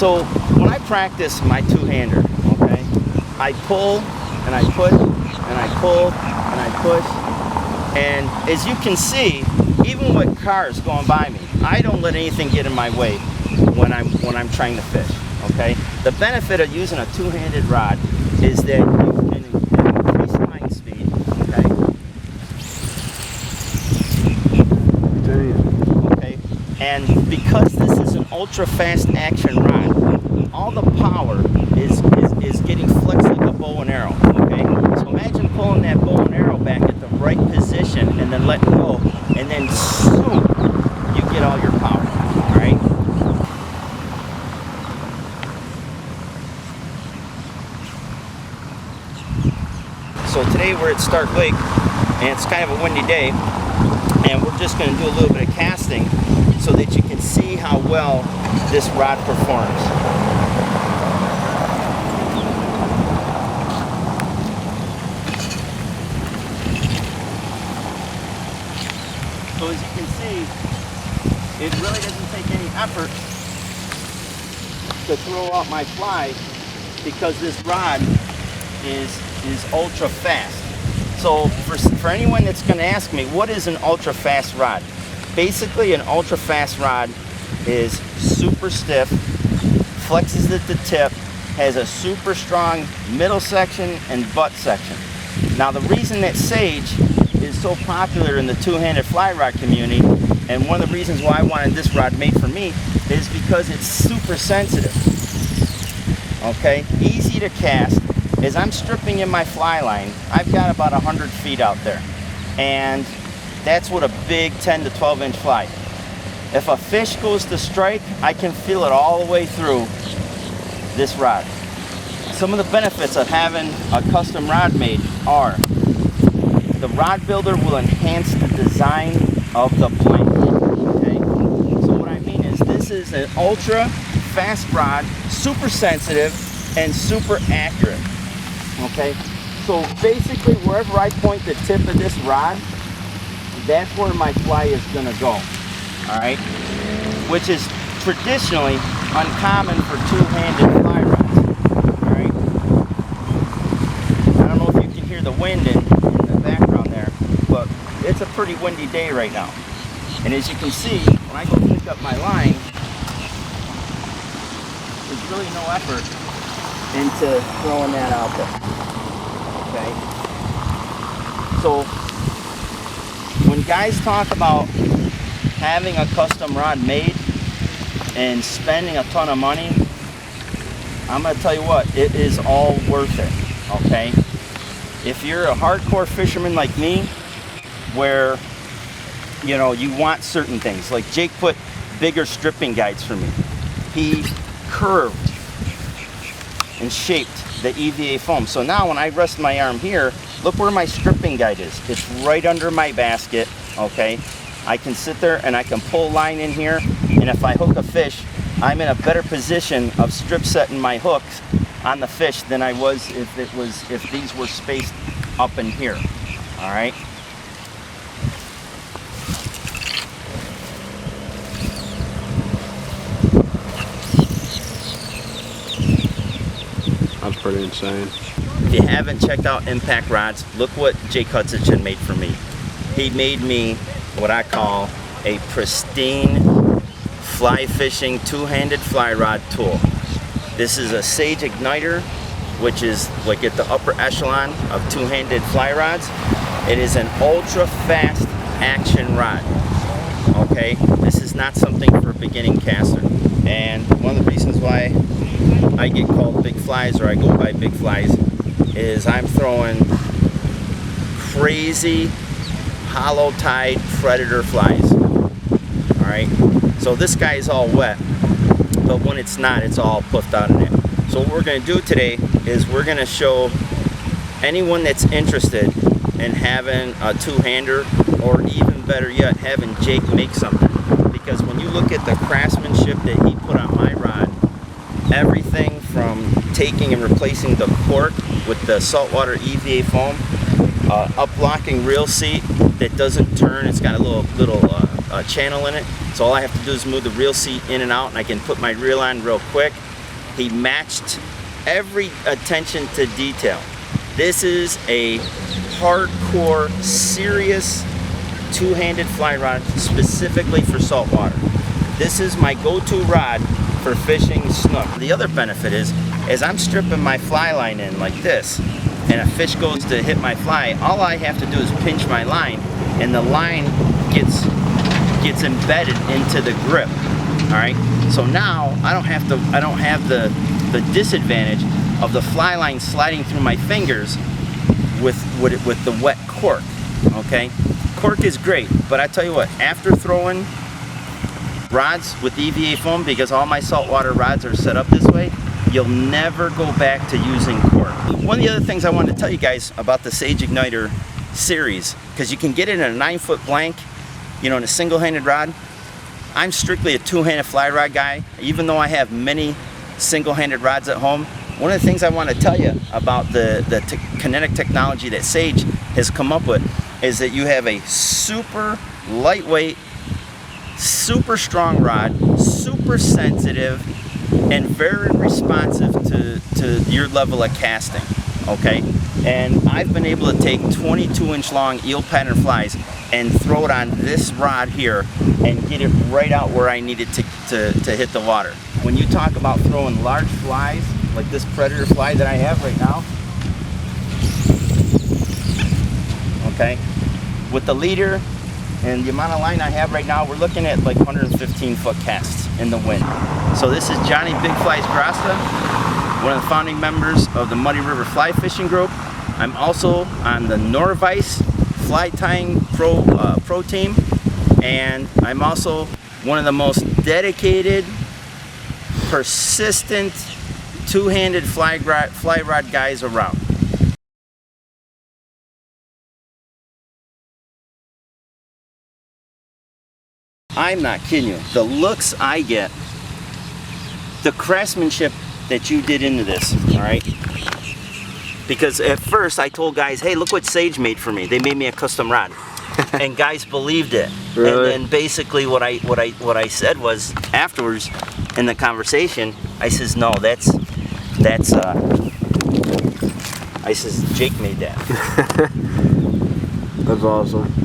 So when I practice my two-hander, okay, I pull and I push and I pull and I push, and as you can see, even with cars going by me, I don't let anything get in my way when I'm trying to fish. Okay, the benefit of using a two-handed rod is that you can increase line speed. Okay, and because this is an ultra-fast action rod, all the power is getting flexed like a bow and arrow. Okay, so imagine pulling that bow and arrow back at the right position and then letting go, and then zoom, you get all your power. All right. So today we're at Stark Lake, and it's kind of a windy day, and we're just going to do a little bit of casting so that you can see how well this rod performs. So as you can see, it really doesn't take any effort to throw out my fly because this rod is ultra fast. So for anyone that's going to ask me, what is an ultra fast rod? Basically, an ultra fast rod is super stiff, flexes at the tip, has a super strong middle section and butt section. Now the reason that Sage is so popular in the two-handed fly rod community, and one of the reasons why I wanted this rod made for me, is because it's super sensitive. Okay, easy to cast. As I'm stripping in my fly line, I've got about 100 feet out there, and that's with a big 10 to 12 inch fly. If a fish goes to strike, I can feel it all the way through this rod. Some of the benefits of having a custom rod made are the rod builder will enhance the design of the blank. Okay? So what I mean is this is an ultra fast rod, super sensitive and super accurate. Okay, so basically wherever I point the tip of this rod, that's where my fly is going to go. All right, which is traditionally uncommon for two-handed fly rods. All right, I don't know if you can hear the wind in the background there, but it's a pretty windy day right now. And as you can see, when I go pick up my line, there's really no effort into throwing that out there. Okay. So when guys talk about having a custom rod made and spending a ton of money, I'm going to tell you what, it is all worth it. Okay. If you're a hardcore fisherman like me, where you know you want certain things, like Jake put bigger stripping guides for me. He curved and shaped the EVA foam. So now when I rest my arm here, look where my stripping guide is. It's right under my basket, okay? I can sit there and I can pull line in here, and if I hook a fish, I'm in a better position of strip setting my hooks on the fish than I was if these were spaced up in here, all right? That's pretty insane. If you haven't checked out Impact Rods, look what Jake Hudson made for me. He made me what I call a pristine fly fishing two-handed fly rod tool. This is a Sage Igniter, which is like at the upper echelon of two-handed fly rods. It is an ultra fast action rod. Okay, this is not something for a beginning caster. And one of the reasons why I get called big flies, or I go by big flies, is I'm throwing crazy hollow tide predator flies. All right, so this guy is all wet, but when it's not, it's all puffed out in it. So what we're going to do today is we're going to show anyone that's interested in having a two-hander, or even better yet, having Jake make something. Because when you look at the craftsmanship that he put on my rod, everything from taking and replacing the cork with the saltwater EVA foam, up-locking reel seat that doesn't turn, it's got a little channel in it, so all I have to do is move the reel seat in and out, and I can put my reel on real quick. He matched every attention to detail. This is a hardcore, serious two-handed fly rod specifically for saltwater. This is my go-to rod for fishing snook. The other benefit is, as I'm stripping my fly line in like this, and a fish goes to hit my fly, all I have to do is pinch my line, and the line gets embedded into the grip. All right. So now I don't have the disadvantage of the fly line sliding through my fingers with the wet cork. Okay. Cork is great, but I tell you what, after throwing rods with EVA foam, because all my saltwater rods are set up this way, you'll never go back to using cork. One of the other things I wanted to tell you guys about the Sage Igniter series, because you can get it in a 9-foot blank, you know, in a single-handed rod. I'm strictly a two-handed fly rod guy, even though I have many single-handed rods at home. One of the things I want to tell you about the kinetic technology that Sage has come up with is that you have a super lightweight, super strong rod, super sensitive, and very responsive to your level of casting, okay? And I've been able to take 22-inch long eel pattern flies and throw it on this rod here and get it right out where I need it to hit the water. When you talk about throwing large flies, like this predator fly that I have right now, okay, with the leader and the amount of line I have right now, we're looking at like 115-foot casts in the wind. So this is Johnny Big Flies Grasta, one of the founding members of the Muddy River Fly Fishing Group. I'm also on the Norvice Fly Tying Pro team, and I'm also one of the most dedicated, persistent, two-handed fly rod guys around. I'm not kidding you. The looks I get, the craftsmanship that you did into this, all right? Because at first I told guys, hey, look what Sage made for me. They made me a custom rod. And guys believed it. Really? And then basically what I said was, afterwards in the conversation, I says, no, I says, Jake made that. That's awesome.